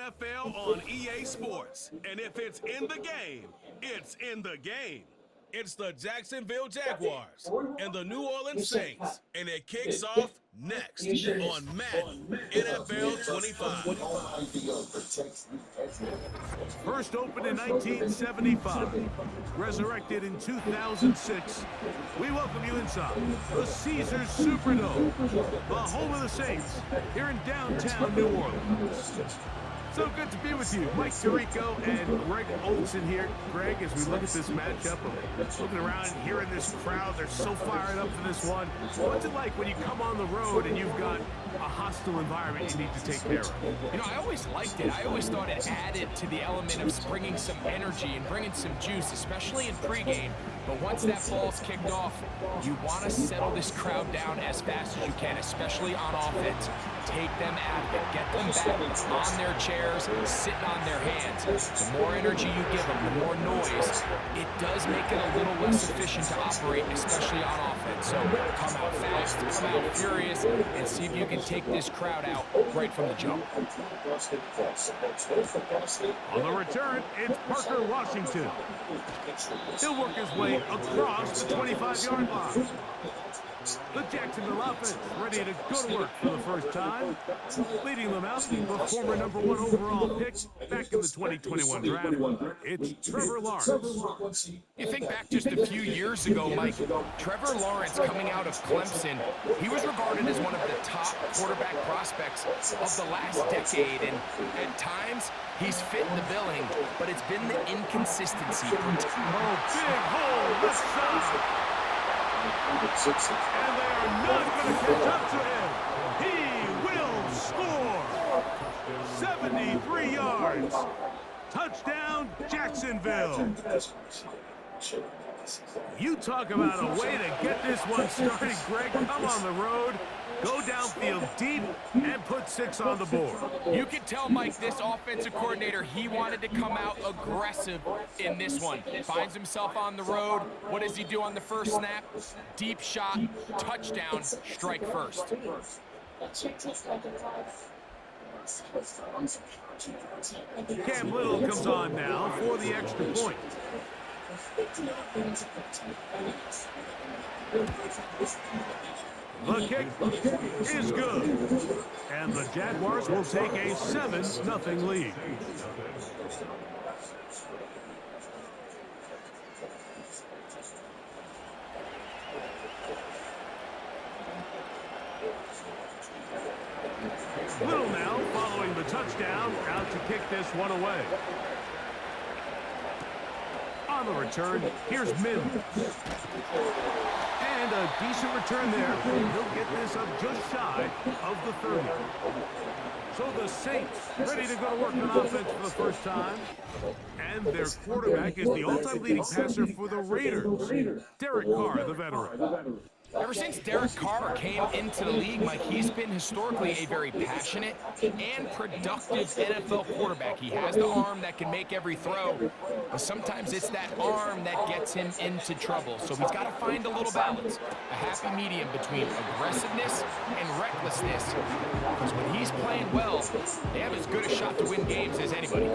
NFL on EA Sports. And if it's in the game, it's in the game. It's the Jacksonville Jaguars and the New Orleans Saints. And it kicks off next on Madden NFL 25. First opened in 1975, resurrected in 2006, we welcome you inside the Caesars Superdome, the home of the Saints, here in downtown New Orleans. So good to be with you. Mike Tirico and Greg Olson here. Greg, as we look at this matchup, looking around and hearing this crowd, they're so fired up for this one. What's it like when you come on the road and you've got a hostile environment you need to take care of? You know, I always liked it. I always thought it added to the element of bringing some energy and bringing some juice, especially in pregame. But once that ball's kicked off, you want to settle this crowd down as fast as you can, especially on offense. Take them out of it. Get them back on their chairs, sitting on their hands. The more energy you give them, the more noise, it does make it a little less efficient to operate, especially on offense. So come out fast, come out furious, and see if you can take this crowd out right from the jump. On the return, it's Parker Washington. He'll work his way across the 25-yard line. The Jacksonville offense ready to go to work for the first time. Leading them out, the former #1 overall pick back in the 2021 draft. It's Trevor Lawrence. You think back just a few years ago, Mike, Trevor Lawrence coming out of Clemson, he was regarded as one of the top quarterback prospects of the last decade, and at times he's fit the billing, but it's been the inconsistency. Oh, big hole left side. And they are not going to catch up to him. He will score. 73 yards. Touchdown, Jacksonville. You talk about a way to get this one started, Greg. Come on the road, go downfield deep, and put 6 on the board. You can tell, Mike, this offensive coordinator, he wanted to come out aggressive in this one. Finds himself on the road. What does he do on the first snap? Deep shot, touchdown, strike first. Cam Little comes on now for the extra point. The kick is good. And the Jaguars will take a 7-0 lead. Little now following the touchdown, out to kick this one away. On the return, here's Mims. And a decent return there. He'll get this up just shy of the 30. So the Saints ready to go to work on offense for the first time. And their quarterback is the all-time leading passer for the Raiders, Derek Carr, the veteran. Ever since Derek Carr came into the league, Mike, he's been historically a very passionate and productive NFL quarterback. He has the arm that can make every throw, but sometimes it's that arm that gets him into trouble. So he's got to find a little balance, a happy medium between aggressiveness and recklessness. Because when he's playing well, they have as good a shot to win games as anybody.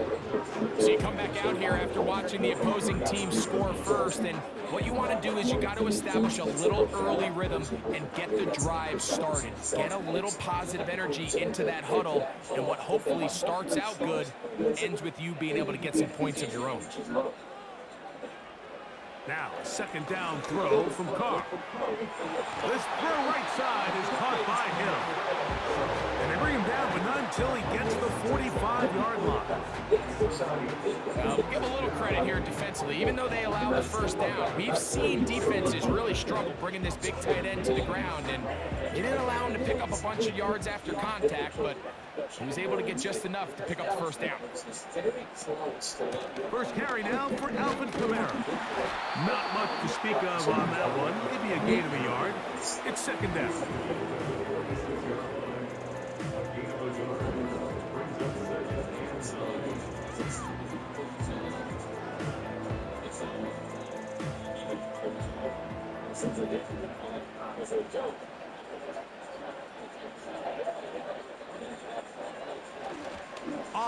So you come back out here after watching the opposing team score first, and what you want to do is you got to establish a little early rhythm and get the drive started. Get a little positive energy into that huddle, and what hopefully starts out good ends with you being able to get some points of your own. Now, a second down throw from Carr. This throw right side is caught by him. And they bring him down, but not until he gets the 45-yard line. We'll give a little credit here defensively. Even though they allow the first down, we've seen defenses really struggle bringing this big tight end to the ground, and they didn't allow him to pick up a bunch of yards after contact, but he was able to get just enough to pick up the first down. First carry now for Alvin Kamara. Not much to speak of on that one. Maybe a gain of a yard. It's second down.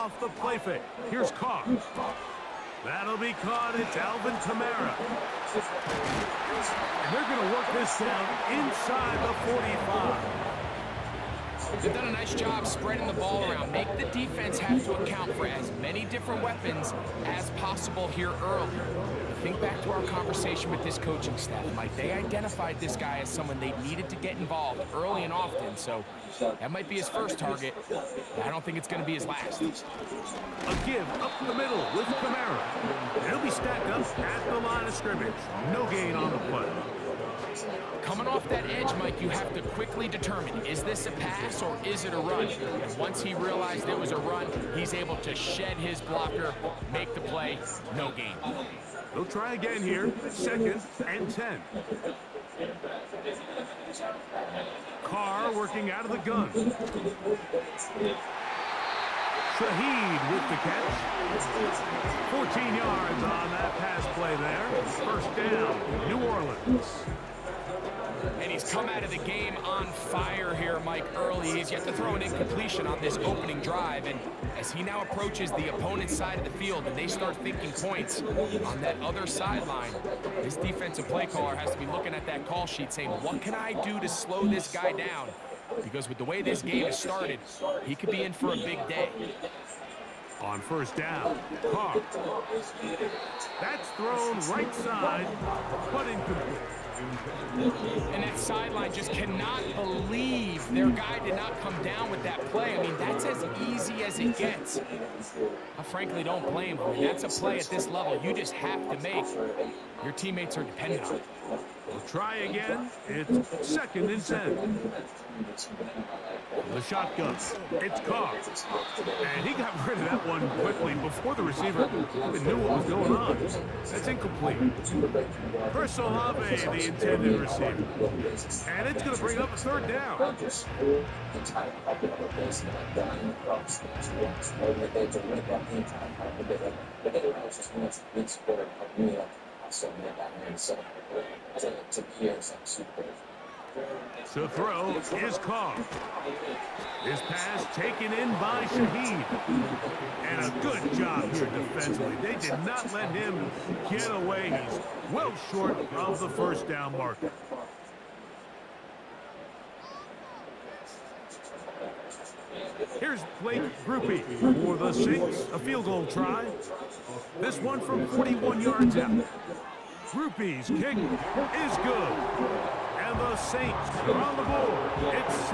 off the play fake. Here's Carr. That'll be caught. It's Alvin Kamara. And they're going to work this down inside the 45. They've done a nice job spreading the ball around. Make the defense have to account for as many different weapons as possible here early. Think back to our conversation with this coaching staff, Mike. They identified this guy as someone they needed to get involved early and often, so that might be his first target. I don't think it's going to be his last. A give up the middle with Kamara. He'll be stacked up at the line of scrimmage. No gain on the play. Coming off that edge, Mike, you have to quickly determine, is this a pass or is it a run? And once he realized it was a run, he's able to shed his blocker, make the play, no gain. They'll try again here, 2nd and 10. Carr working out of the gun. Shaheed with the catch. 14 yards on that pass play there. First down, New Orleans. And he's come out of the game on fire here, Mike, early. He's yet to throw an incompletion on this opening drive. And as he now approaches the opponent's side of the field and they start thinking points on that other sideline, this defensive play caller has to be looking at that call sheet saying, what can I do to slow this guy down? Because with the way this game has started, he could be in for a big day. On first down, Carr. That's thrown right side, but incomplete. And that sideline just cannot believe their guy did not come down with that play. I mean, that's as easy as it gets. I frankly don't blame him. I mean, that's a play at this level you just have to make. Your teammates are dependent on it. We'll try again. It's 2nd and 10. The shotgun. It's Carr. And he got rid of that one quickly before the receiver even knew what was going on. That's incomplete. Chris Olave, the intended receiver. And it's going to bring up a 3rd down. To throw is Carr. His pass taken in by Shaheed. And a good job here defensively. They did not let him get away. He's well short of the first down marker. Here's Blake Groupie for the Saints. A field goal try. This one from 41 yards out. Groupie's kick is good. And the Saints are on the board. It's 7-3.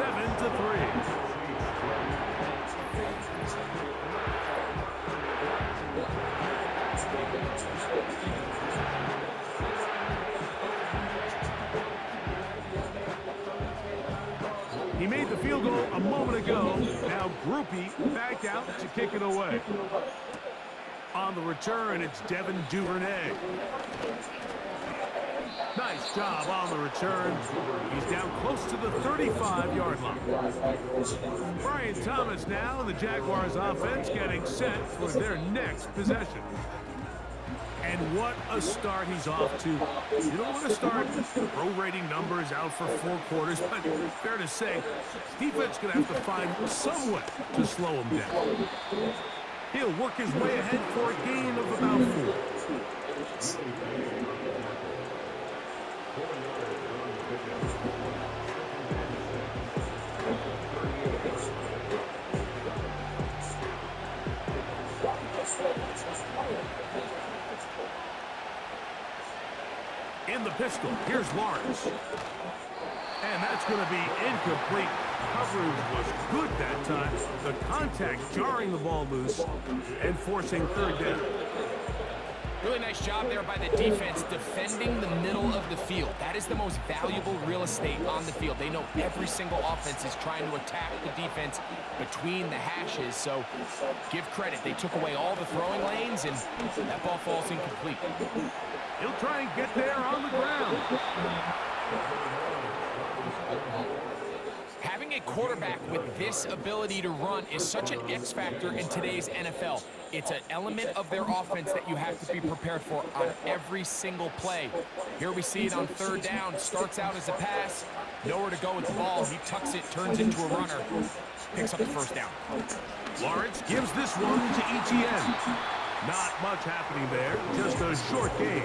He made the field goal a moment ago. Now Groupie back out to kick it away. On the return, it's Devin Duvernay. Nice job on the return. He's down close to the 35-yard line. Brian Thomas now, the Jaguars offense getting set for their next possession. And what a start he's off to. You don't want to start prorating numbers out for 4 quarters, but fair to say, defense going to have to find some way to slow him down. He'll work his way ahead for a gain of about 4. In the pistol, here's Lawrence. And that's going to be incomplete. Coverage was good that time. The contact jarring the ball loose and forcing 3rd down. Really nice job there by the defense defending the middle of the field. That is the most valuable real estate on the field. They know every single offense is trying to attack the defense between the hashes. So give credit. They took away all the throwing lanes, and that ball falls incomplete. He'll try and get there on the ground. Having a quarterback with this ability to run is such an X factor in today's NFL. It's an element of their offense that you have to be prepared for on every single play. Here we see it on 3rd down. Starts out as a pass. Nowhere to go with the ball. He tucks it, turns into a runner. picks up the first down. Lawrence gives this one to ETN. Not much happening there, just a short gain.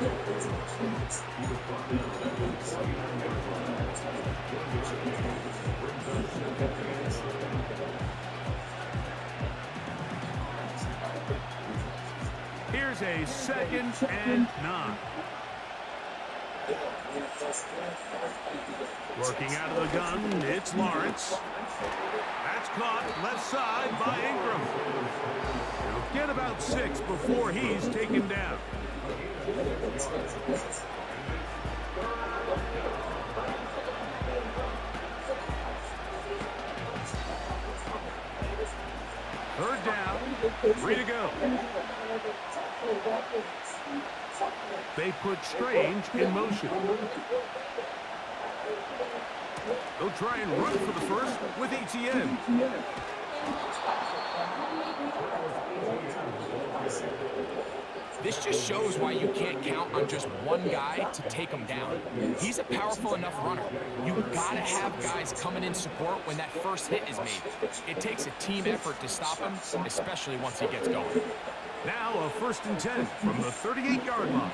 Here's a 2nd and 9. Working out of the gun, it's Lawrence. That's caught left side by Ingram. He'll get about 6 before he's taken down. Third down, 3 to go. They put Strange in motion. They'll try and run for the first with ETN. This just shows why you can't count on just one guy to take him down. He's a powerful enough runner. You gotta have guys coming in support when that first hit is made. It takes a team effort to stop him, especially once he gets going. Now a 1st and 10 from the 38-yard line.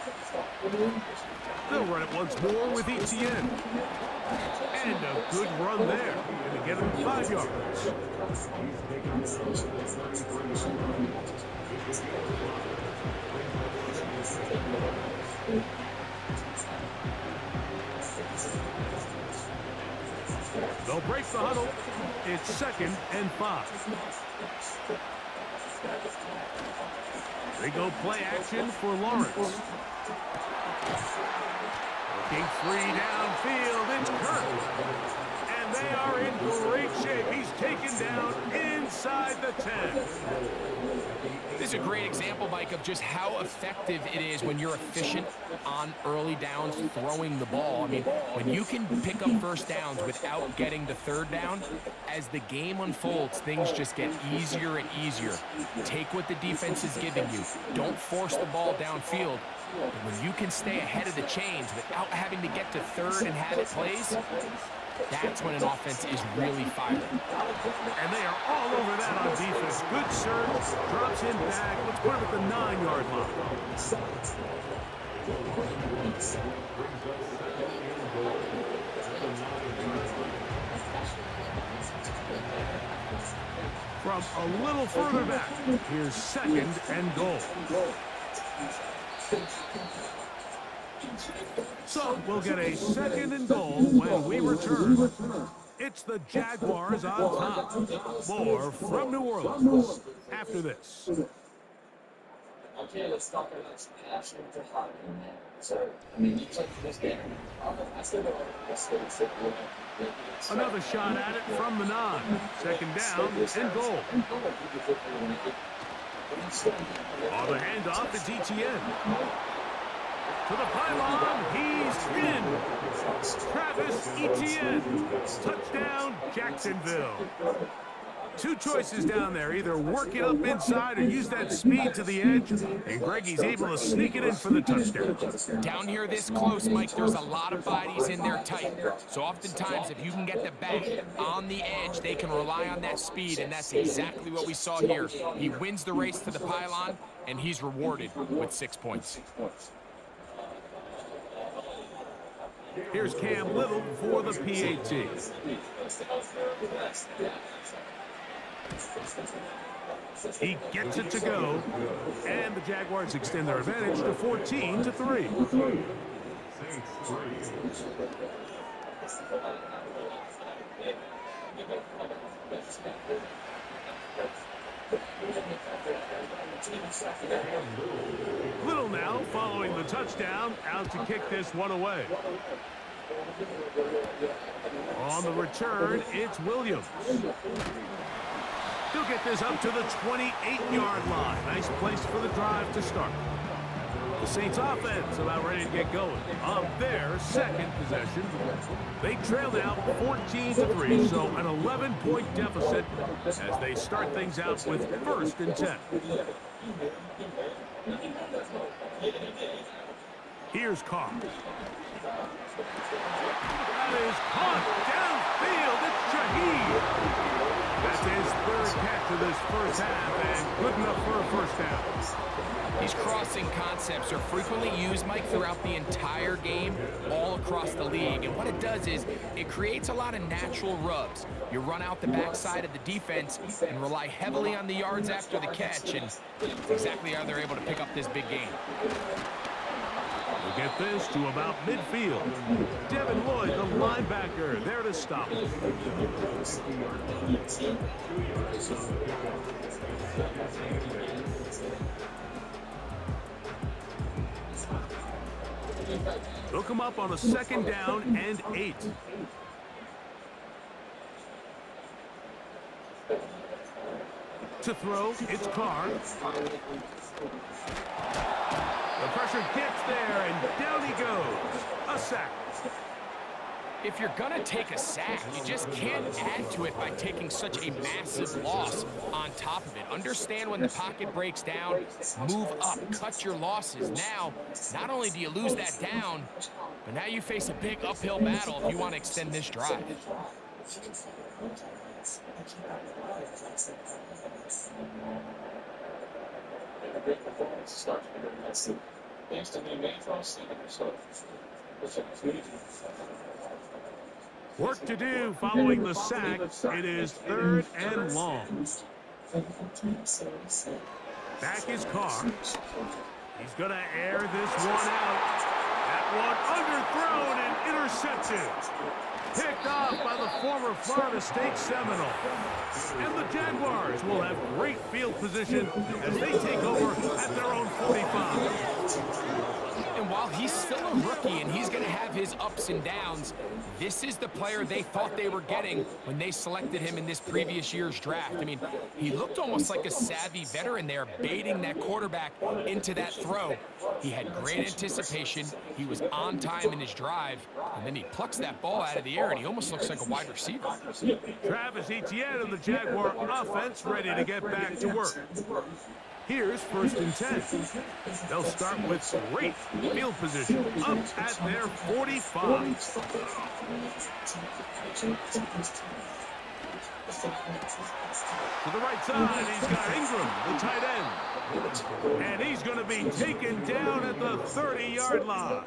They'll run it once more with ETN. And a good run there. Going to get him 5 yards. They'll break the huddle. It's 2nd and 5. They go play action for Lawrence. Looking 3 downfield, it's Kirk. And they are in great shape. He's taken down inside the 10. This is a great example, Mike, of just how effective it is when you're efficient on early downs throwing the ball. I mean, when you can pick up first downs without getting the 3rd down, as the game unfolds, things just get easier and easier. Take what the defense is giving you. Don't force the ball downfield. But when you can stay ahead of the chains without having to get to 3rd and have it plays, that's when an offense is really firing. And they are all over that on defense. Good surge, drops him back. Let's put him at the 9-yard line. From a little further back, here's 2nd and goal. So we'll get a 2nd and goal when we return. It's the Jaguars on top. More from New Orleans after this. Okay, let's talk about some passion to hot in there. So, I mean, you play for this game. I still don't Another shot at it from the 9. 2nd down and goal. On the handoff, it's ETN. To the pylon, he's in. Travis Etienne. Touchdown, Jacksonville. 2 choices down there. Either work it up inside or use that speed to the edge. And Greggy's able to sneak it in for the touchdown. Down here this close, Mike, there's a lot of bodies in there tight. So oftentimes, if you can get the back on the edge, they can rely on that speed, and that's exactly what we saw here. He wins the race to the pylon, and he's rewarded with 6 points. Here's Cam Little for the PAT. He gets it to go, and the Jaguars extend their advantage to 14-3. Little now following the touchdown, out to kick this one away. On the return, it's Williams. He'll get this up to the 28-yard line. Nice place for the drive to start. The Saints offense about ready to get going on their second possession. They trail now 14-3, so an 11-point deficit as they start things out with 1st and 10. Here's Carr. That is caught downfield. It's Shaheed. That's his third catch of this first half, and good enough for a first down. These crossing concepts are frequently used, Mike, throughout the entire game, all across the league. And what it does is it creates a lot of natural rubs. You run out the backside of the defense and rely heavily on the yards after the catch, and that's exactly how they're able to pick up this big game. We'll get this to about midfield. Devin Lloyd, the linebacker, there to stop. They'll come up on a 2nd down and 8. To throw, it's Carr. The pressure gets there, and down he goes. A sack. If you're going to take a sack, you just can't add to it by taking such a massive loss on top of it. Understand when the pocket breaks down, move up, cut your losses. Now, not only do you lose that down, but now you face a big uphill battle if you want to extend this drive. Work to do following the sack. It is 3rd and long. Back is Carr. He's going to air this one out. That one underthrown and intercepted. Picked off by the former Florida State Seminole. And the Jaguars will have great field position as they take over at their own 45. And while he's still a rookie and he's going to have his ups and downs, this is the player they thought they were getting when they selected him in this previous year's draft. I mean, he looked almost like a savvy veteran there, baiting that quarterback into that throw. He had great anticipation. He was on time in his drive, and then he plucks that ball out of the air, and he almost looks like a wide receiver. Travis Etienne of the Jaguar offense ready to get back to work. Here's 1st and 10. They'll start with great field position up at their 45. To the right side, he's got Ingram, the tight end. And he's going to be taken down at the 30-yard line.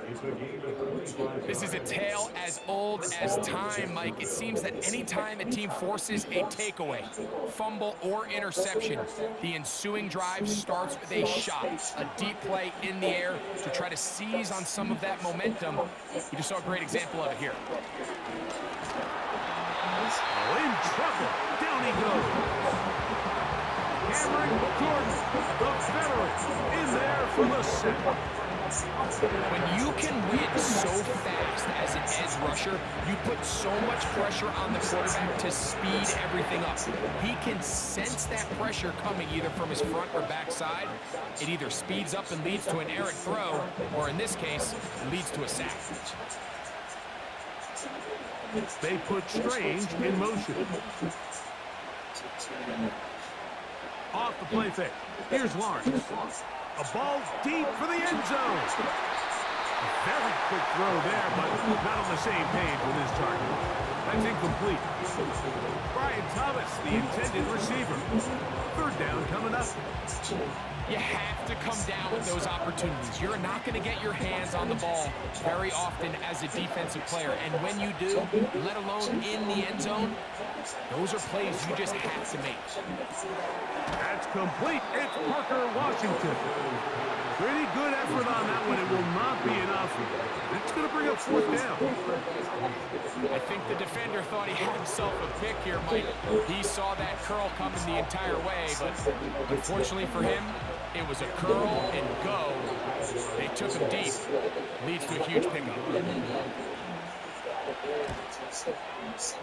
This is a tale as old as time, Mike. It seems that any time a team forces a takeaway, fumble, or interception, the ensuing drive starts with a shot, a deep play in the air to try to seize on some of that momentum. You just saw a great example of it here. Oh, in trouble. Down he goes. Cameron Jordan, the veteran, in there for the sack. When you can win so fast as an edge rusher, you put so much pressure on the quarterback to speed everything up. He can sense that pressure coming either from his front or back side. It either speeds up and leads to an errant throw, or in this case, leads to a sack. They put Strange in motion. Off the play fake. Here's Lawrence. A ball deep for the end zone. A very quick throw there, but not on the same page with his target. That's incomplete. Brian Thomas, the intended receiver. 3rd down coming up. You have to come down with those opportunities. You're not going to get your hands on the ball very often as a defensive player. And when you do, let alone in the end zone, those are plays you just have to make. That's complete. It's Parker Washington. Pretty good effort on that one. It will not be enough. It's going to bring up 4th down. I think the defender thought he had himself a pick here, Mike. He saw that curl coming the entire way, but unfortunately for him, it was a curl and go. They took him deep. Leads to a huge pickup.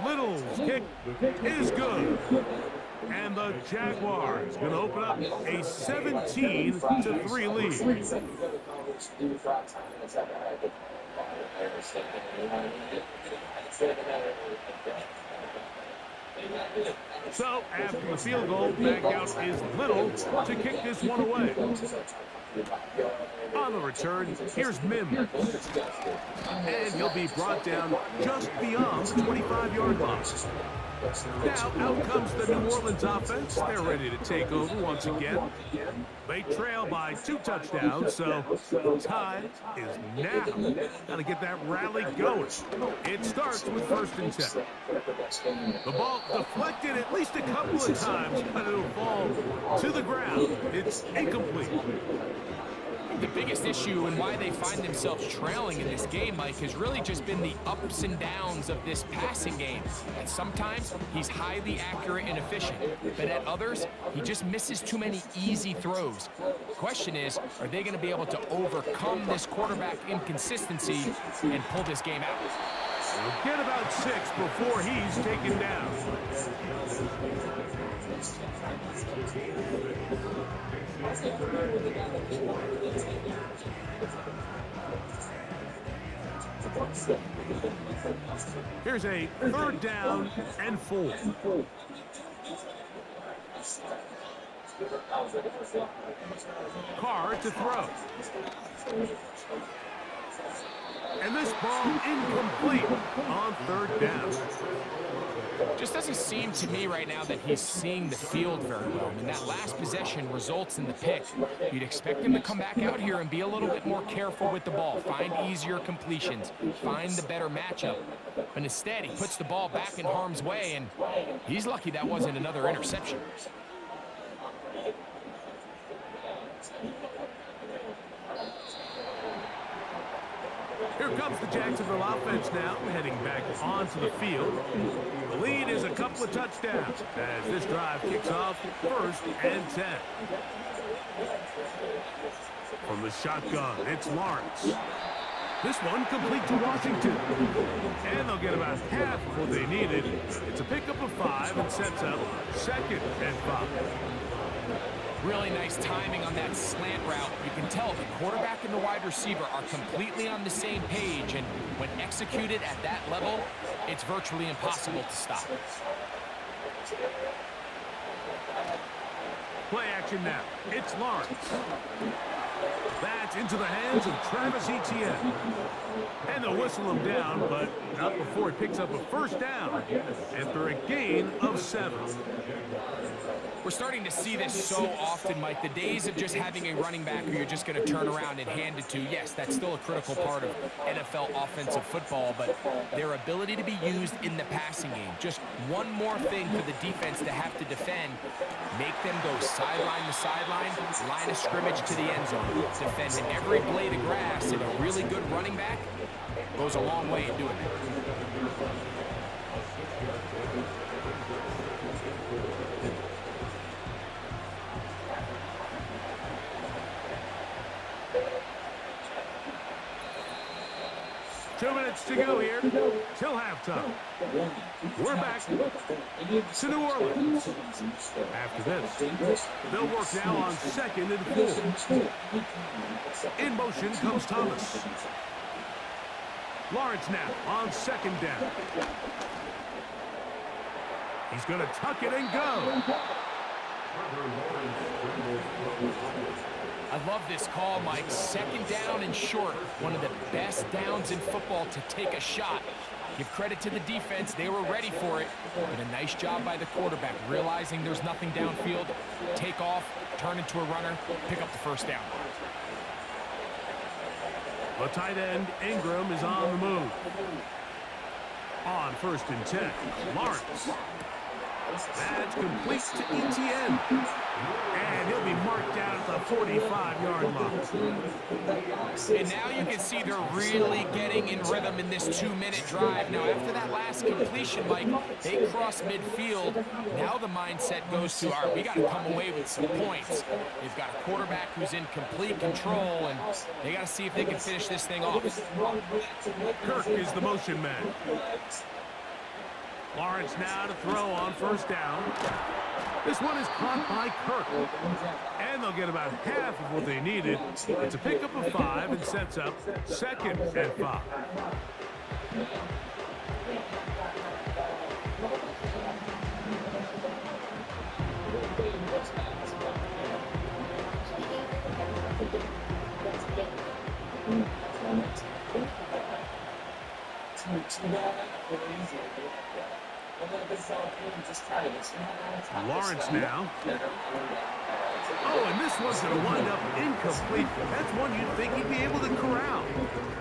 Little's kick is good. And the Jaguars going to open up a 17-3 lead. So, after the field goal, back out is Little to kick this one away. On the return, here's Mims. And he'll be brought down just beyond the 25-yard line. Now, out comes the New Orleans offense. They're ready to take over once again. They trail by 2 touchdowns, so time is now. Got to get that rally going. It starts with 1st and 10. The ball deflected at least a couple of times, but it'll fall to the ground. It's incomplete. The biggest issue and why they find themselves trailing in this game, Mike, has really just been the ups and downs of this passing game. And sometimes he's highly accurate and efficient, but at others, he just misses too many easy throws. The question is, are they going to be able to overcome this quarterback inconsistency and pull this game out? We'll get about 6 before he's taken down. Here's a 3rd down and 4. Carr to throw. And this ball incomplete on 3rd down. Just doesn't seem to me right now that he's seeing the field very well. I mean, that last possession results in the pick. You'd expect him to come back out here and be a little bit more careful with the ball, find easier completions, find the better matchup. But instead, he puts the ball back in harm's way, and he's lucky that wasn't another interception. Here comes the Jacksonville offense now, heading back onto the field. The lead is a couple of touchdowns as this drive kicks off 1st and 10. From the shotgun, it's Lawrence. This one complete to Washington. And they'll get about half of what they needed. It's a pickup of 5 and sets up 2nd and 5. Really nice timing on that slant route. You can tell the quarterback and the wide receiver are completely on the same page, and when executed at that level, it's virtually impossible to stop. Play action now. It's Lawrence. That's into the hands of Travis Etienne. And they'll whistle him down, but not before he picks up a 1st down after a gain of 7. We're starting to see this so often, Mike. The days of just having a running back who you're just going to turn around and hand it to, yes, that's still a critical part of NFL offensive football, but their ability to be used in the passing game, just one more thing for the defense to have to defend, make them go sideline to sideline, line of scrimmage to the end zone. Defending every blade of grass, and a really good running back goes a long way in doing that. 2 minutes to go here till halftime. We're back to New Orleans. After this, they'll work now on 2nd and 4. In motion comes Thomas. Lawrence now on 2nd down. He's going to tuck it and go. I love this call, Mike. 2nd down and short. One of the best downs in football to take a shot. Give credit to the defense. They were ready for it. But a nice job by the quarterback, realizing there's nothing downfield. Take off, turn into a runner, pick up the 1st down. The tight end, Ingram, is on the move. On 1st and 10, Lawrence. That's complete to Etienne. And he'll be marked down at the 45-yard line. And now you can see they're really getting in rhythm in this 2-minute drive. Now, after that last completion, Mike, they cross midfield. Now the mindset goes to, all right, we got to come away with some points. They've got a quarterback who's in complete control, and they got to see if they can finish this thing off. Kirk is the motion man. Lawrence now to throw on 1st down. This one is caught by Kirk. And they'll get about half of what they needed. It's a pickup of 5 and sets up 2nd and 5. Lawrence now. Oh, and this one's going to wind up incomplete. That's one you'd think he'd be able to corral.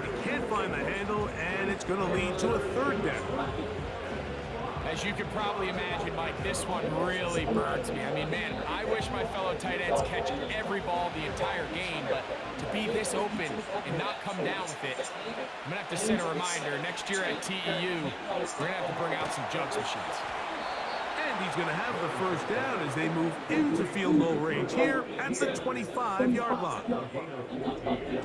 He can't find the handle, and it's going to lead to a third down. As you can probably imagine, Mike, this one really burns me. I mean, man, I wish my fellow tight ends catch every ball the entire game, but to be this open and not come down with it, I'm going to have to set a reminder. Next year at TEU, we're going to have to bring out some jugs machines. And he's going to have the first down as they move into field goal range here at the 25-yard line.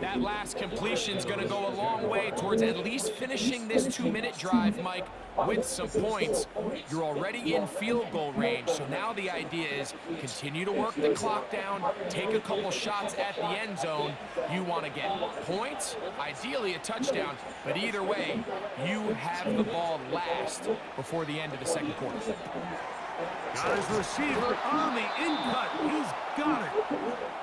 That last completion's going to go a long way towards at least finishing this 2-minute drive, Mike, with some points. You're already in field goal range, so now the idea is continue to work the clock down, take a couple shots at the end zone. You want to get points, ideally a touchdown, but either way, you have the ball last before the end of the second quarter. Got his receiver on the in-cut. He's got it.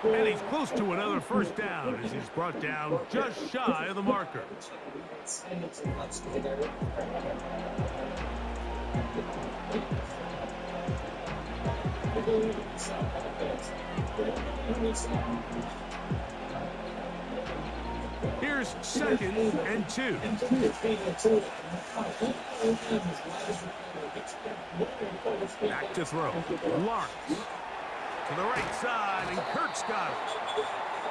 And he's close to another first down as he's brought down just shy of the marker. Here's 2nd and 2. Back to throw. Lawrence to the right side, and Kirk's got it.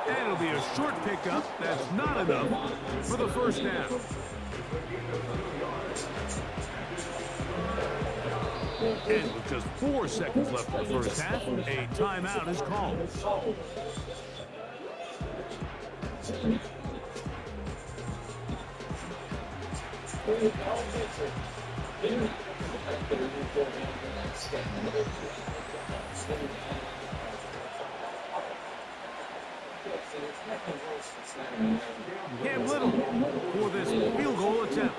And it'll be a short pickup. That's not enough for the first down. And with just 4 seconds left in the first half, a timeout is called. Cam Little for this field goal attempt.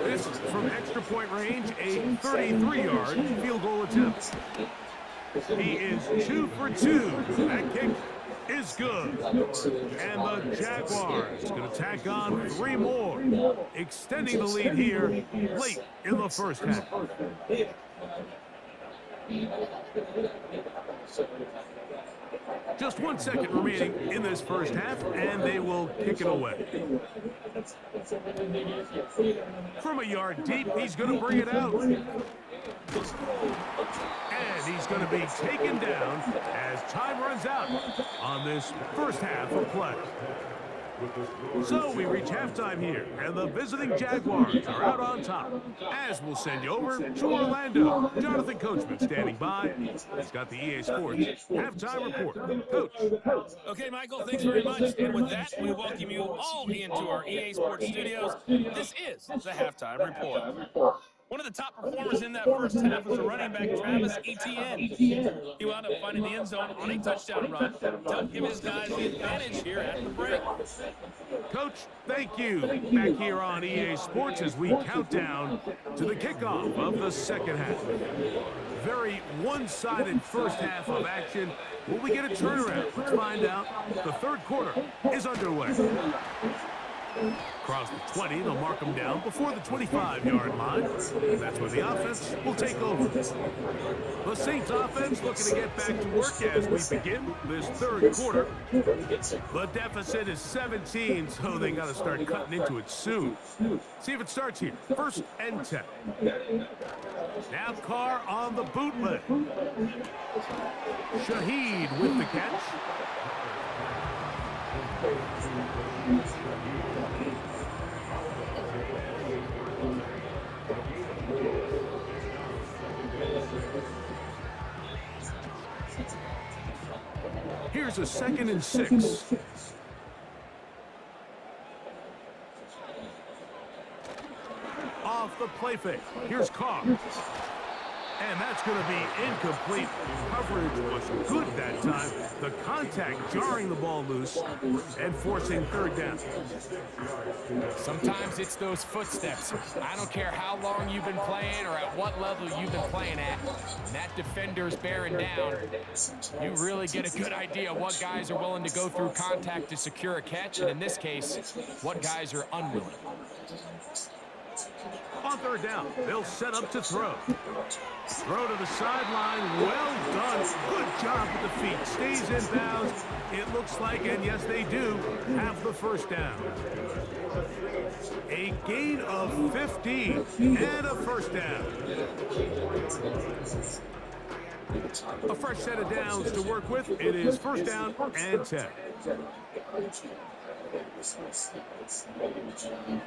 This from extra point range, a 33-yard field goal attempt. He is 2 for 2. That kick is good. And the Jaguars going to tack on 3 more, extending the lead here late in the first half. Just 1 second remaining in this first half, and they will kick it away. From a yard deep, he's going to bring it out. And he's going to be taken down as time runs out on this first half of play. So we reach halftime here, and the visiting Jaguars are out on top. As we'll send you over to Orlando. Jonathan Coachman standing by. He's got the EA Sports halftime report. Coach. Okay, Michael, thanks very much. And with that, we welcome you all into our EA Sports studios. This is the halftime report. One of the top performers in that first half was the running back, Travis Etienne. He wound up finding the end zone on a touchdown run to help give his guys the advantage here at the break. Coach, thank you. Back here on EA Sports as we count down to the kickoff of the second half. Very one-sided first half of action. Will we get a turnaround? Let's find out. The third quarter is underway. Across the 20, they'll mark them down before the 25-yard line. That's where the offense will take over. The Saints offense looking to get back to work as we begin this third quarter. The deficit is 17, so they got to start cutting into it soon. See if it starts here. 1st and 10. Now Carr on the bootleg. Shaheed with the catch. Here's a 2nd and 6. Off the play fake. Here's Carr. And that's going to be incomplete. Coverage was good that time. The contact jarring the ball loose and forcing third down. Sometimes it's those footsteps. I don't care how long you've been playing or at what level you've been playing at. When that defender's bearing down, you really get a good idea what guys are willing to go through contact to secure a catch, and in this case, what guys are unwilling. On third down, they'll set up to throw. Throw to the sideline. Well done. Good job with the feet. Stays in bounds. It looks like, and yes, they do, have the first down. A gain of 15 and a first down. A fresh set of downs to work with. It is first down and 10.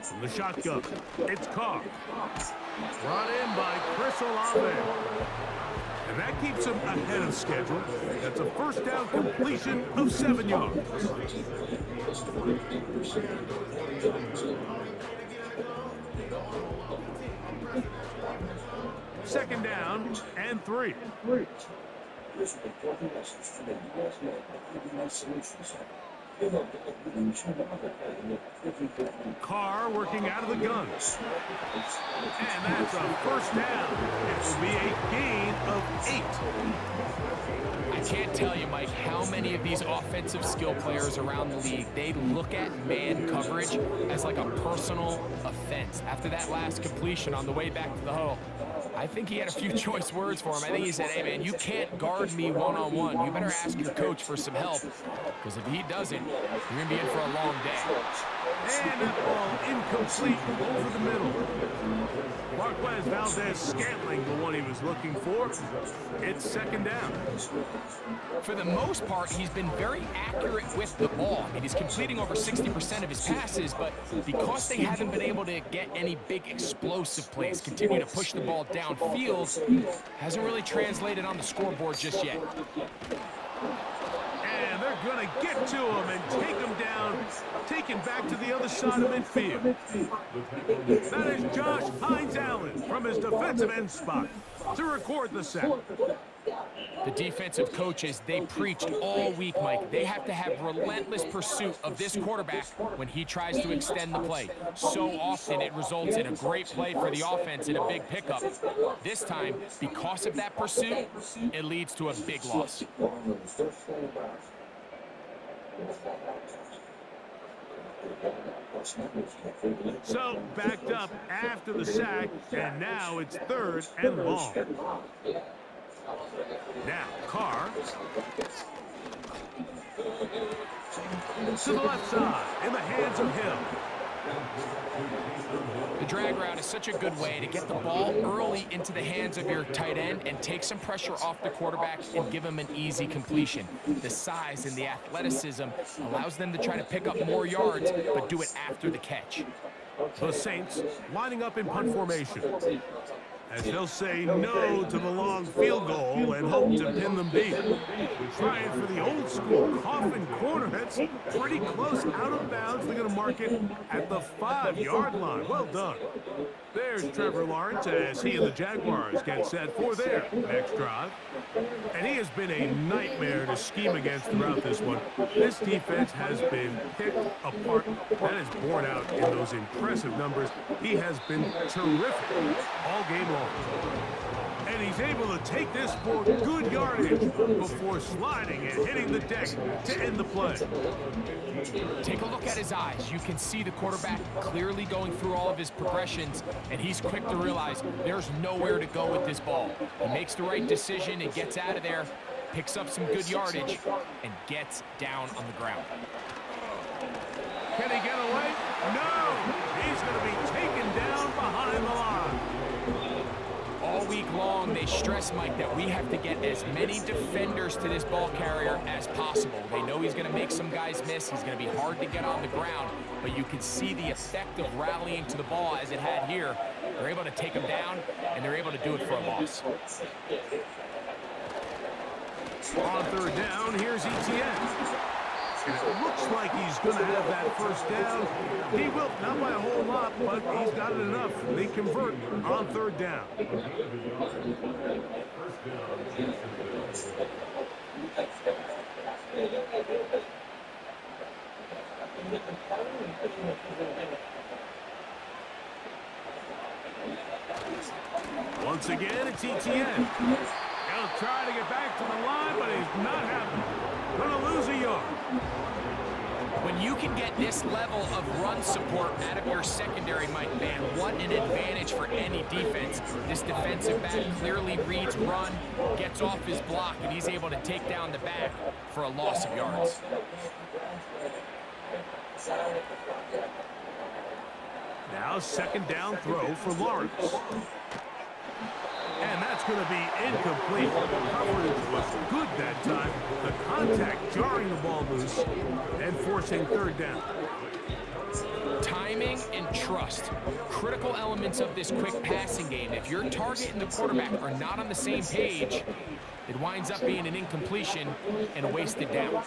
From the shotgun, it's Carr. Brought in by Chris Olave. And that keeps him ahead of schedule. That's a first down completion of 7 yards. Second down and 3. Carr working out of the gun. And that's a first down. It will be a gain of 8. I can't tell you, Mike, how many of these offensive skill players around the league, they look at man coverage as like a personal offense. After that last completion on the way back to the huddle, I think he had a few choice words for him. I think he said, hey, man, you can't guard me one-on-one. You better ask your coach for some help, because if he doesn't, you're going to be in for a long day. And that ball incomplete over the middle. Marquez Valdez-Scantling, the one he was looking for. It's second down. For the most part, he's been very accurate with the ball. I mean, he's completing over 60% of his passes, but because they haven't been able to get any big explosive plays, continue to push the ball downfield, hasn't really translated on the scoreboard just yet. And they're going to get to him and take him down, taken back to the other side of midfield. That is Josh Hines-Allen from his defensive end spot to record the sack. The defensive coaches, they preached all week, Mike. They have to have relentless pursuit of this quarterback when he tries to extend the play. So often it results in a great play for the offense and a big pickup. This time, because of that pursuit, it leads to a big loss. So, backed up after the sack, and now it's third and long. Now, Carr to the left side, in the hands of Hill. The drag route is such a good way to get the ball early into the hands of your tight end and take some pressure off the quarterback and give him an easy completion. The size and the athleticism allows them to try to pick up more yards, but do it after the catch. The Saints lining up in punt formation, as they'll say no to the long field goal and hope to pin them deep. Trying for the old school coffin corner. That's pretty close out of bounds. They're going to mark it at the 5-yard line. Well done. There's Trevor Lawrence as he and the Jaguars get set for their next drive. And he has been a nightmare to scheme against throughout this one. This defense has been picked apart. That is borne out in those impressive numbers. He has been terrific all game long. And he's able to take this for good yardage before sliding and hitting the deck to end the play. Take a look at his eyes. You can see the quarterback clearly going through all of his progressions, and he's quick to realize there's nowhere to go with this ball. He makes the right decision and gets out of there, picks up some good yardage, and gets down on the ground. Can he get away? No! He's going to be taken down behind the line. All week long, they stress, Mike, that we have to get as many defenders to this ball carrier as possible. They know he's going to make some guys miss. He's going to be hard to get on the ground, but you can see the effect of rallying to the ball as it had here. They're able to take him down, and they're able to do it for a loss. On third down, here's Etienne. And it looks like he's going to have that first down. He will, not by a whole lot, but he's got it enough. They convert on third down. Once again, it's Etienne. He'll try to get back to the line, but he's not happening. Going to lose a yard. When you can get this level of run support out of your secondary, Mike, man, what an advantage for any defense. This defensive back clearly reads run, gets off his block, and he's able to take down the back for a loss of yards. Now second down throw for Lawrence. And that's going to be incomplete. Coverage was good that time. The contact jarring the ball loose and forcing third down. Timing and trust, critical elements of this quick passing game. If your target and the quarterback are not on the same page, it winds up being an incompletion and a wasted down.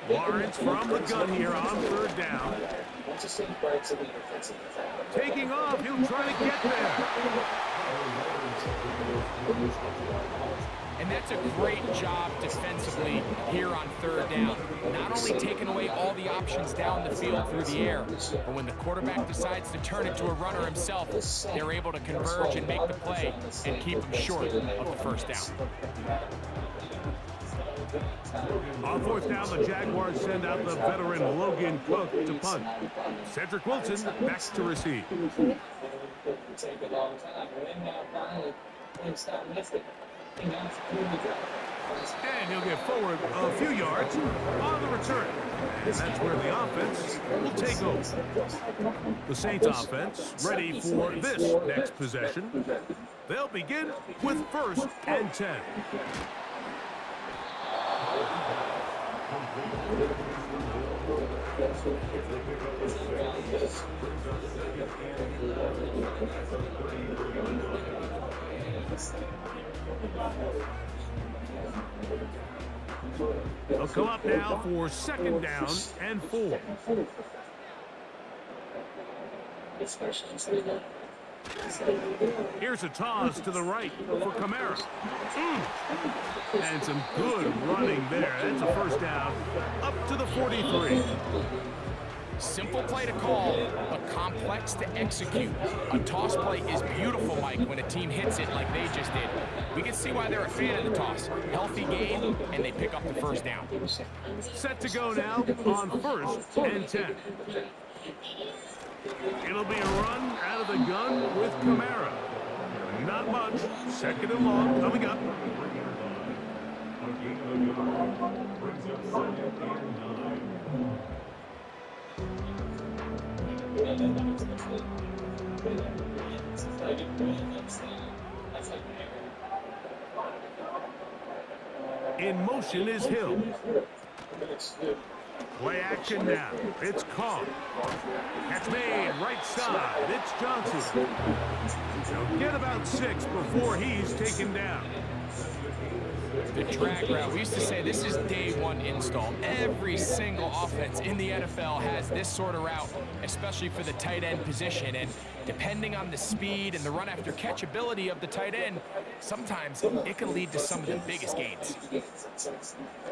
Lawrence from the gun here on third down. Taking off, he'll try to get there. And that's a great job defensively here on third down. Not only taking away all the options down the field through the air, but when the quarterback decides to turn it to a runner himself, they're able to converge and make the play and keep him short of the first down. On fourth down, the Jaguars send out the veteran Logan Cook to punt. Cedric Wilson back to receive. And he'll get forward a few yards on the return. And that's where the offense will take over. The Saints offense ready for this next possession. They'll begin with 1st and 10. They'll come up now for 2nd down and 4. Here's a toss to the right for Kamara. And some good running there. That's a first down up to the 43. Simple play to call, but complex to execute. A toss play is beautiful, Mike, when a team hits it like they just did. We can see why they're a fan of the toss. Healthy game, and they pick up the first down. Set to go now on 1st and 10. It'll be a run out of the gun with Kamara. Not much. 2nd and long coming up. In motion is Hill. Play action now. It's Carr. Catch made right side. It's Johnson. He'll get about 6 before he's taken down. The drag route. We used to say this is day one install. Every single offense in the NFL has this sort of route, especially for the tight end position. And depending on the speed and the run after catch ability of the tight end, sometimes it can lead to some of the biggest gains.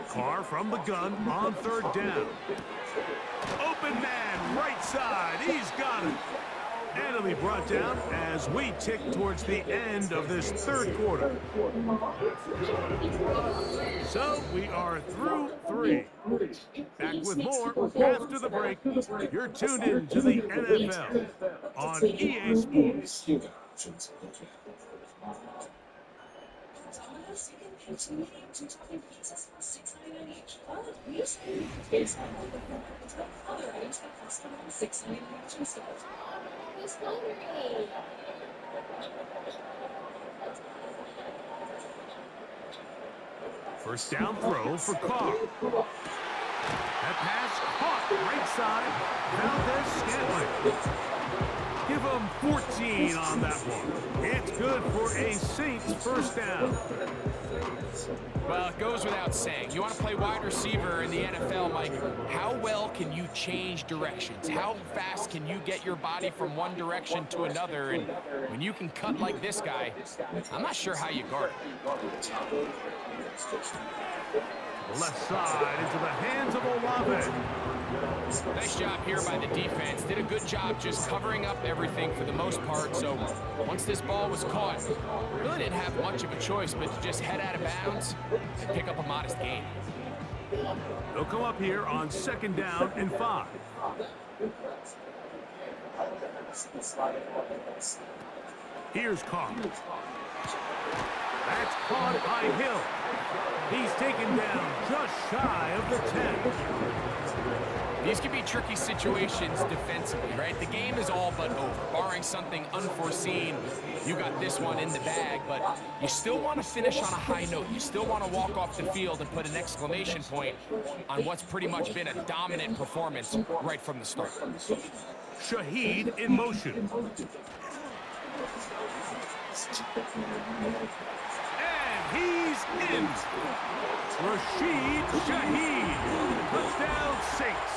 Carr from the gun on 3rd down. Open man, right side. He's got it. And it'll be brought down as we tick towards the end of this 3rd quarter. So we are through 3. Back with more after the break. You're tuned in to the NFL on EA Sports. First down throw for Carr. That pass caught right side. Valdez Scantling. Give him 14 on that one. It's good for a Saints first down. Well, it goes without saying. You want to play wide receiver in the NFL, Mike, how well can you change directions? How fast can you get your body from one direction to another? And when you can cut like this guy, I'm not sure how you guard it. Left side into the hands of Olave. Nice job here by the defense. Did a good job just covering up everything for the most part. So once this ball was caught, really didn't have much of a choice but to just head out of bounds and pick up a modest gain. They'll come up here on 2nd down and 5. Here's Carr. That's caught by Hill. He's taken down just shy of the 10. These can be tricky situations defensively, right? The game is all but over. Barring something unforeseen, you got this one in the bag, but you still want to finish on a high note. You still want to walk off the field and put an exclamation point on what's pretty much been a dominant performance right from the start. Shaheed in motion. And he's in. Rashid Shaheed. Touchdown Saints.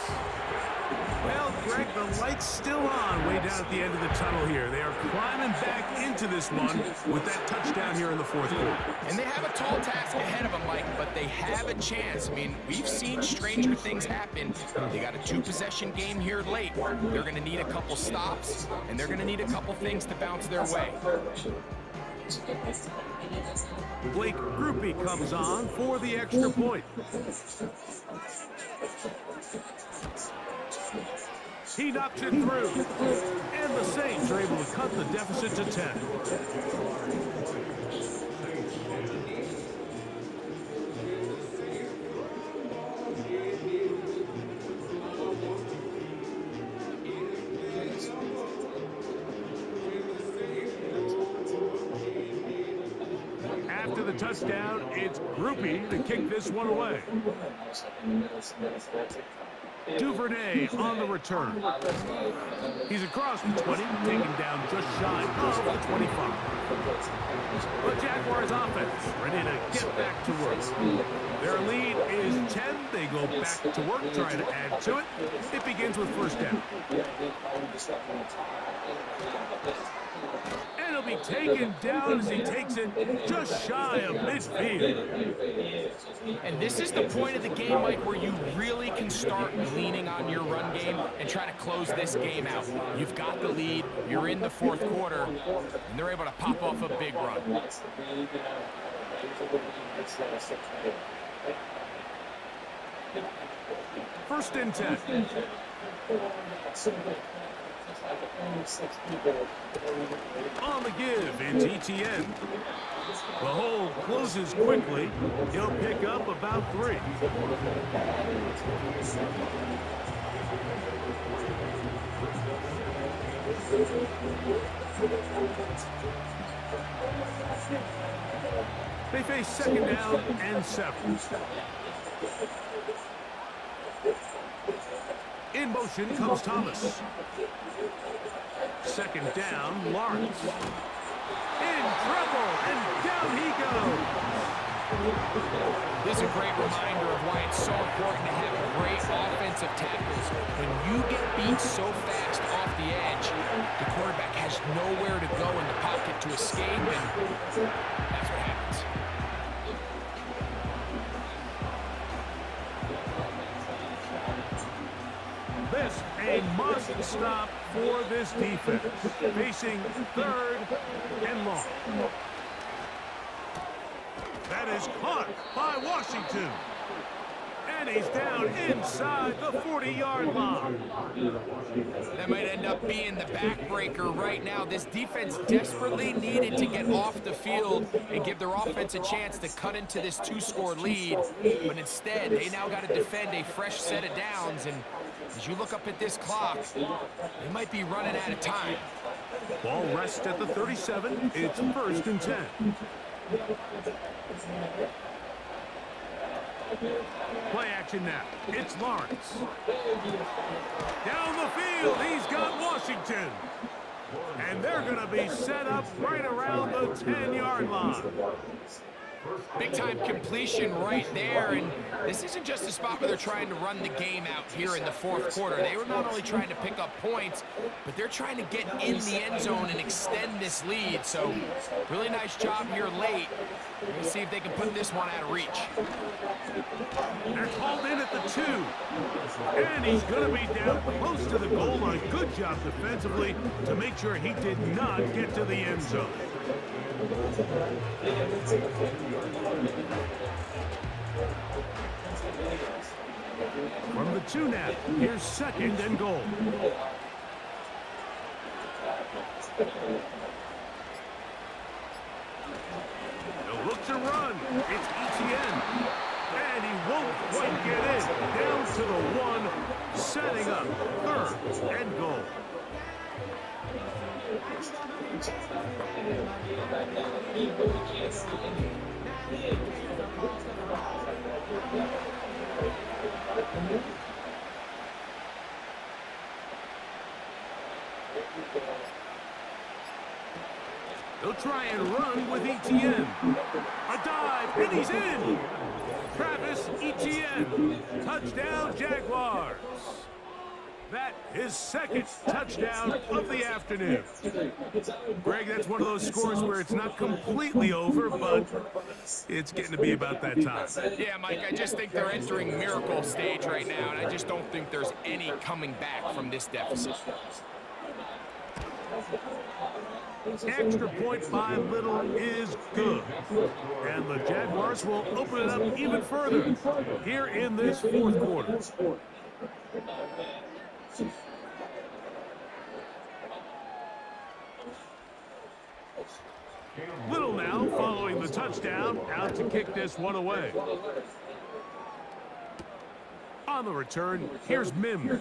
Well, Greg, the light's still on way down at the end of the tunnel here. They are climbing back into this one with that touchdown here in the 4th quarter. And they have a tall task ahead of them, Mike, but they have a chance. I mean, we've seen stranger things happen. They got a 2-possession game here late. They're going to need a couple stops, and they're going to need a couple things to bounce their way. Blake Groupie comes on for the extra point. He knocks it through. And the Saints are able to cut the deficit to 10. After the touchdown, it's Groupie to kick this one away. Duvernay on the return. He's across the 20, taken down just shy of the 25. The Jaguars offense ready to get back to work. Their lead is 10. They go back to work, trying to add to it. It begins with 1st down. And he'll be taken down as he takes it just shy of midfield. And this is the point of the game, Mike, where you really can start leaning on your run game and try to close this game out. You've got the lead, you're in the 4th quarter, and they're able to pop off a big run. 1st and 10. On the give, it's ETN. The hole closes quickly. He'll pick up about 3. They face 2nd down and 7. In motion comes Thomas. 2nd down, Lawrence. In trouble, and down he goes. This is a great reminder of why it's so important to have great offensive tackles. When you get beat so fast off the edge, the quarterback has nowhere to go in the pocket to escape, and that's what happens. This a must stop for this defense. Facing 3rd and long. That is caught by Washington. And he's down inside the 40-yard line. That might end up being the backbreaker right now. This defense desperately needed to get off the field and give their offense a chance to cut into this 2-score lead. But instead, they now got to defend a fresh set of downs. And as you look up at this clock, they might be running out of time. Ball rests at the 37. It's 1st and 10. Play action now. It's Lawrence. Down the field, he's got Washington. And they're going to be set up right around the 10-yard line. Big-time completion right there, and this isn't just a spot where they're trying to run the game out here in the 4th quarter. They were not only trying to pick up points, but they're trying to get in the end zone and extend this lead. So, really nice job here late. Let's see if they can put this one out of reach. They're called in at the 2. And he's going to be down close to the goal line. Good job defensively to make sure he did not get to the end zone. From the 2 now, here's 2nd and goal. They'll look to run. It's Etienne. And he won't quite get in. Down to the 1, setting up 3rd and goal. They'll try and run with Etienne. A dive, and he's in. Travis Etienne, touchdown Jaguars. That is 2nd touchdown of the afternoon. Greg, that's one of those scores where it's not completely over, but it's getting to be about that time. Yeah, Mike, I just think they're entering miracle stage right now, and I just don't think there's any coming back from this deficit. Extra point by Little is good. And the Jaguars will open it up even further here in this 4th quarter. Little now following the touchdown, out to kick this one away. On the return, here's Mims.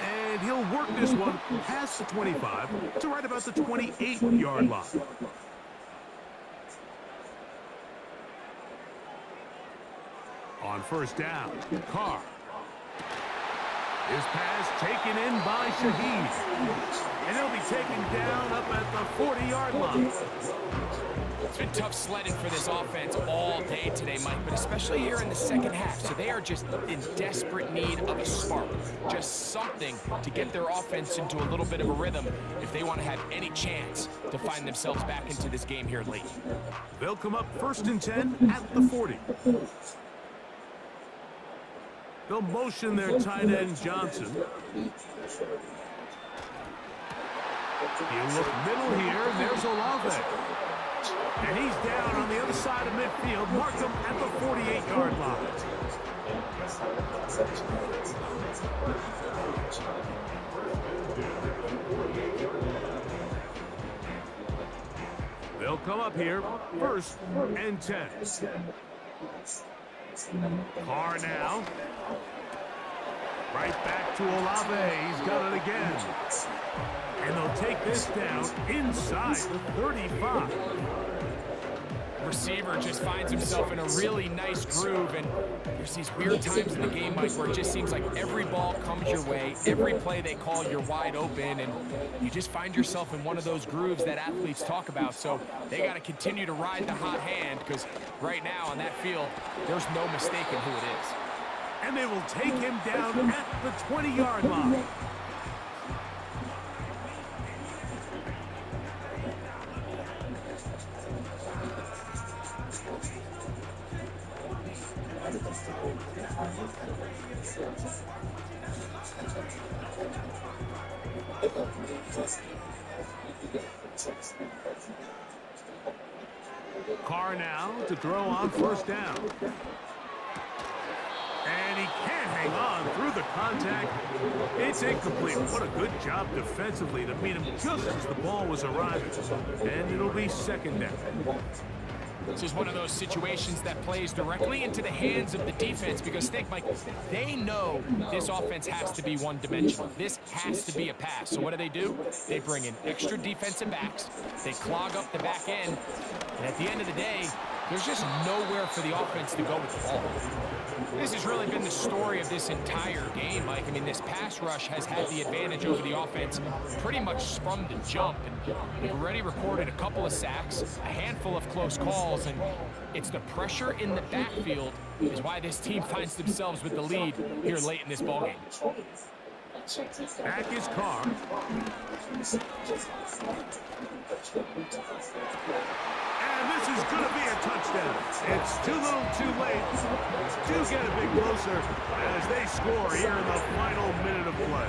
And he'll work this one past the 25 to right about the 28-yard line. On 1st down, Carr. His pass taken in by Shaheed. And he'll be taken down up at the 40-yard line. It's been tough sledding for this offense all day today, Mike, but especially here in the 2nd half. So they are just in desperate need of a spark, just something to get their offense into a little bit of a rhythm if they want to have any chance to find themselves back into this game here late. They'll come up 1st and 10 at the 40. They'll motion their tight end, Johnson. He'll look middle here, and there's Olave. And he's down on the other side of midfield. Mark him at the 48-yard line. They'll come up here, 1st and 10. Carr now. Right back to Olave. He's got it again. And they'll take this down inside the 35. Receiver just finds himself in a really nice groove, and there's these weird times in the game, Mike, where it just seems like every ball comes your way, every play they call, you're wide open, and you just find yourself in one of those grooves that athletes talk about. So they got to continue to ride the hot hand, because right now on that field, there's no mistaking who it is. And they will take him down at the 20-yard line. Carr now to throw on 1st down. And he can't hang on through the contact. It's incomplete. What a good job defensively to meet him just as the ball was arriving. And it'll be 2nd down. This is one of those situations that plays directly into the hands of the defense, because think, Mike, they know this offense has to be one-dimensional. This has to be a pass. So what do? They bring in extra defensive backs. They clog up the back end. And at the end of the day, there's just nowhere for the offense to go with the ball. This has really been the story of this entire game, Mike. I mean, this pass rush has had the advantage over the offense pretty much from the jump. And we've already recorded a couple of sacks, a handful of close calls, and it's the pressure in the backfield is why this team finds themselves with the lead here late in this ballgame. Back is Carr. And this is going to be a touchdown. It's too little too late. Do get a bit closer as they score here in the final minute of play.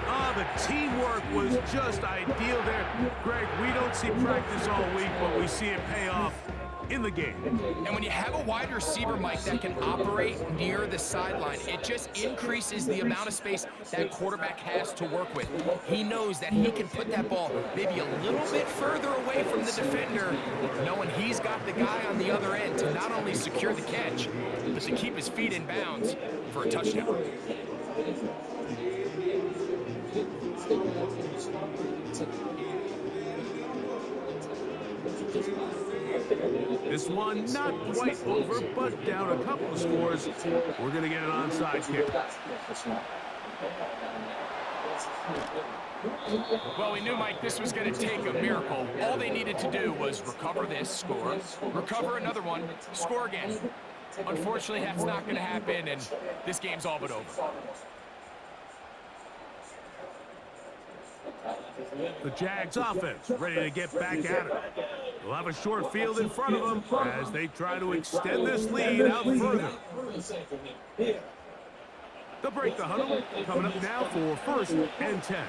A the teamwork was just ideal there. Greg, we don't see practice all week, but we see it pay off in the game. And when you have a wide receiver, Mike, that can operate near the sideline, it just increases the amount of space that quarterback has to work with. He knows that he can put that ball maybe a little bit further away from the defender, knowing he's got the guy on the other end to not only secure the catch, but to keep his feet in bounds for a touchdown. This one not quite over, but down a couple of scores. We're going to get an onside kick. Well, we knew, Mike, this was going to take a miracle. All they needed to do was recover this, score, recover another one, score again. Unfortunately, that's not going to happen, and this game's all but over. The Jags offense ready to get back at it. They'll have a short field in front of them as they try to extend this lead out further. They'll break the huddle. Coming up now for 1st and 10.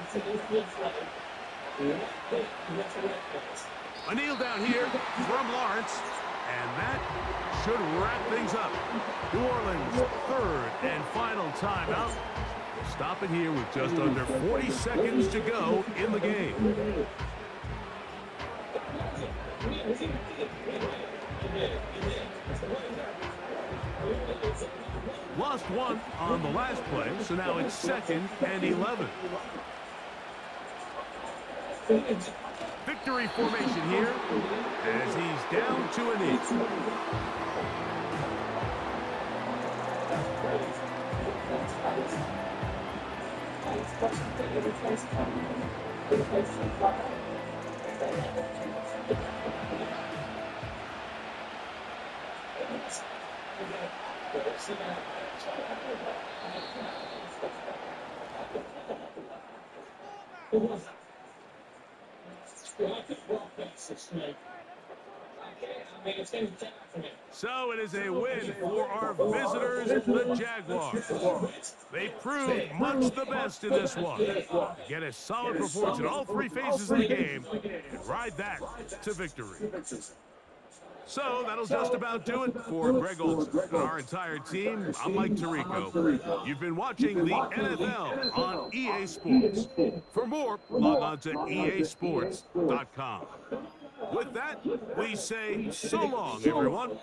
A kneel down here from Lawrence, and that should wrap things up. New Orleans' 3rd and final timeout. Stop it here with just under 40 seconds to go in the game. Lost one on the last play, so now it's 2nd and 11. Victory formation here as he's down to a knee. So it is a win for our visitors, the Jaguars. They proved much the best in this one. Get a solid performance in all 3 phases of the game and ride that to victory. So that'll just about do it for Greg Olson and our entire team. I'm Mike Tirico. You've been watching the NFL on EA Sports. For more, log on to easports.com. With that, we say so long, everyone.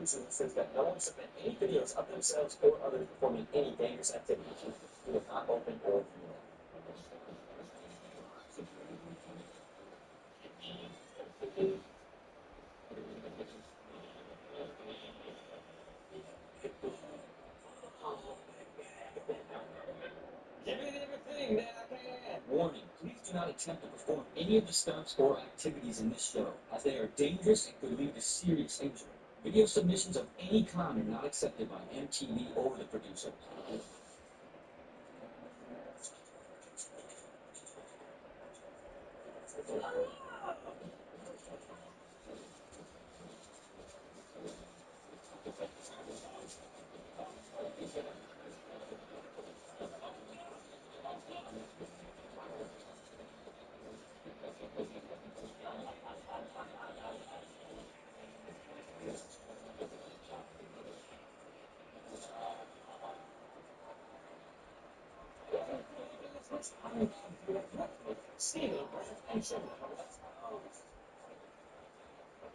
Says that no one submit any videos of themselves or others performing any dangerous activities. We will not open or give me everything that I can. Warning, please do not attempt to perform any of the stunts or activities in this show, as they are dangerous and could lead to serious injury. Video submissions of any kind are not accepted by MTV or the producer.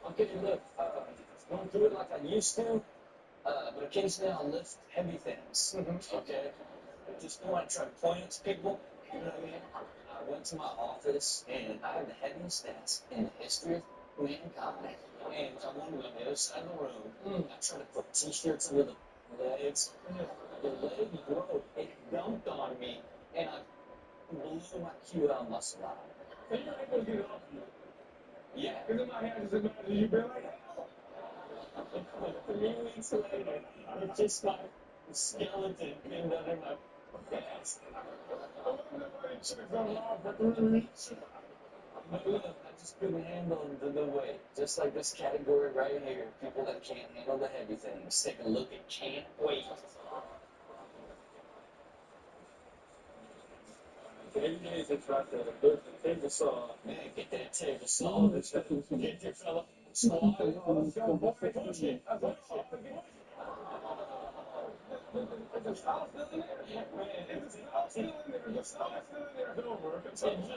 Okay, look, don't do it like I used to, but occasionally I'll lift heavy things, okay? Just don't want to try to point at people, you know what I mean? I went to my office, and I have the heaviest stats in the history of mankind, and I wanted on the other side of the room. I tried to put t-shirts under the legs. The leg broke, it dumped on me, and I blew my QL muscle out. But you're able to get off of it. Yeah. Because in my head, just imagine you've been like, hell. 3 weeks later, it's just like a skeleton pinned under my Yes. Nobody should have gone off for 3 weeks. But look, I just couldn't handle the weight. Just like this category right here, people that can't handle the heavy things. Take a look at can't wait. It's right there. There's the table saw. Man, get that table saw. Get your fella. Squat. Let's go, boy. Push it. If the style's still in there, man, if the style's still in there, if the style's still in there, it's over.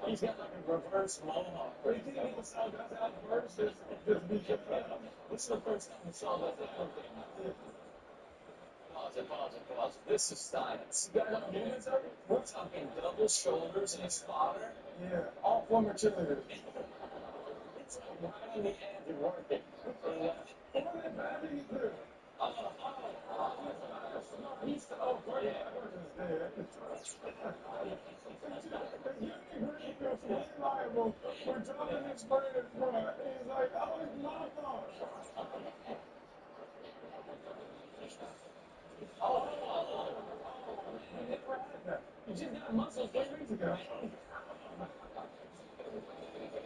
He's got like a reverse mohawk. But he didn't even saw that reverse. Just be careful. This is the first time we saw that. Pause. This is science. You got enough movements of it? We're talking double shoulders and a spotter. Yeah, all former cheerleaders. It's like right on the edge of working. He's the old part. Yeah. We're dropping his brain in front. He's like, oh, it's my fault. You just got muscle 3 weeks ago.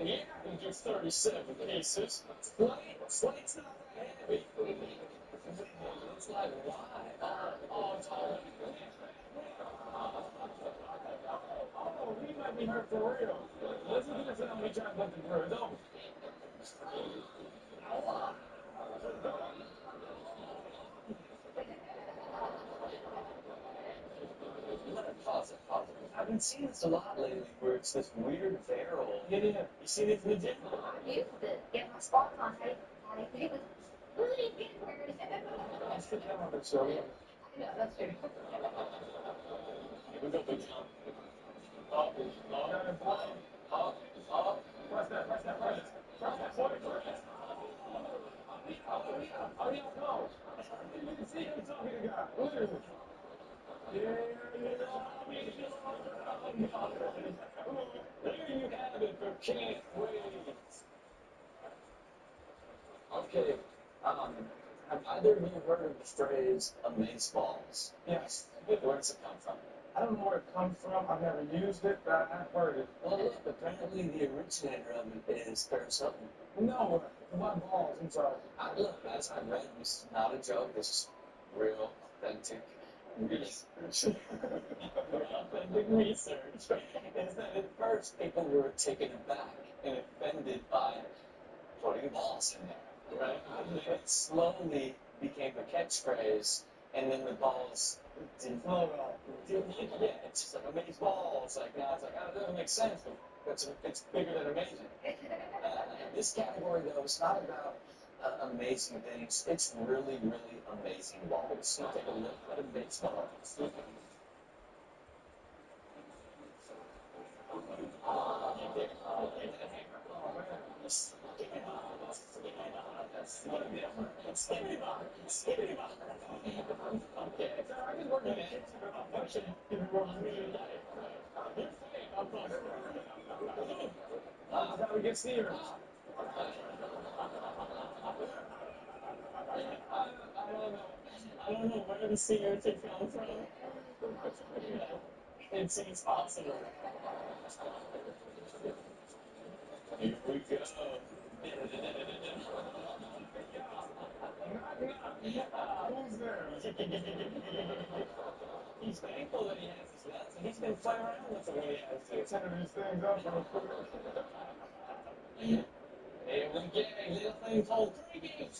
Yeah, he gets 37 cases. Slate's not that heavy. It's like, why? Oh, he might be hurt for real. Listen to this how many times I can throw it over. Pause it. I've been seeing this a lot lately where it's this weird barrel. Yeah. You seen it in the gym? I used it. Get my spots on. It was really good. That's the time of it, so. Yeah, that's true. Here we go, big John. Up. Press that. Oh, yeah, go. You can see him talking to God. Literally. Yeah. There you have it for can't wait. Okay. Have either of you heard of the phrase amazeballs? Yes. Where does it come from? I don't know where it comes from. I've never used it, but I've heard it. Well, look, apparently the originator of it is Paris Hilton. No, my balls. I'm sorry. Look, as I read, this is not a joke. This is real, authentic research. Authentic research. Is that at first people were taken aback and offended by putting balls in there, right? And then it slowly became a catchphrase, and then the balls didn't flow at all. Yeah, it's just like amaze balls. Like now, it's like, oh, it doesn't make sense, but it's bigger than amazing. This category, though, is not about amazing things. It's really, really amazing balls. So take a look at amaze balls. That's how we get steers. I don't know where the singer to come from. It seems possible. Here we go. Who's there? He's thankful that he has his nuts, and he's been playing around with them when he has to. Sending these things up real quick. Here we get a little thing called pre-games.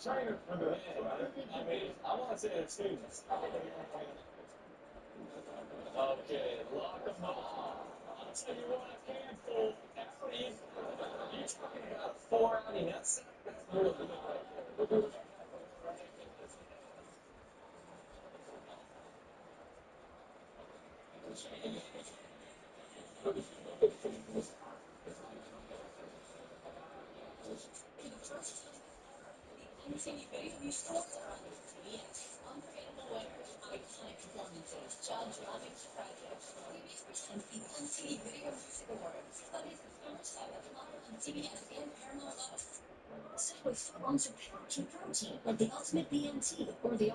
China for this. I want to say it's students. Okay, lock them up. I'll tell you what, I can't fool Audi. You're talking about a 4 Audi. That's really good. Subway sponsor Protein, like the ultimate BMT or the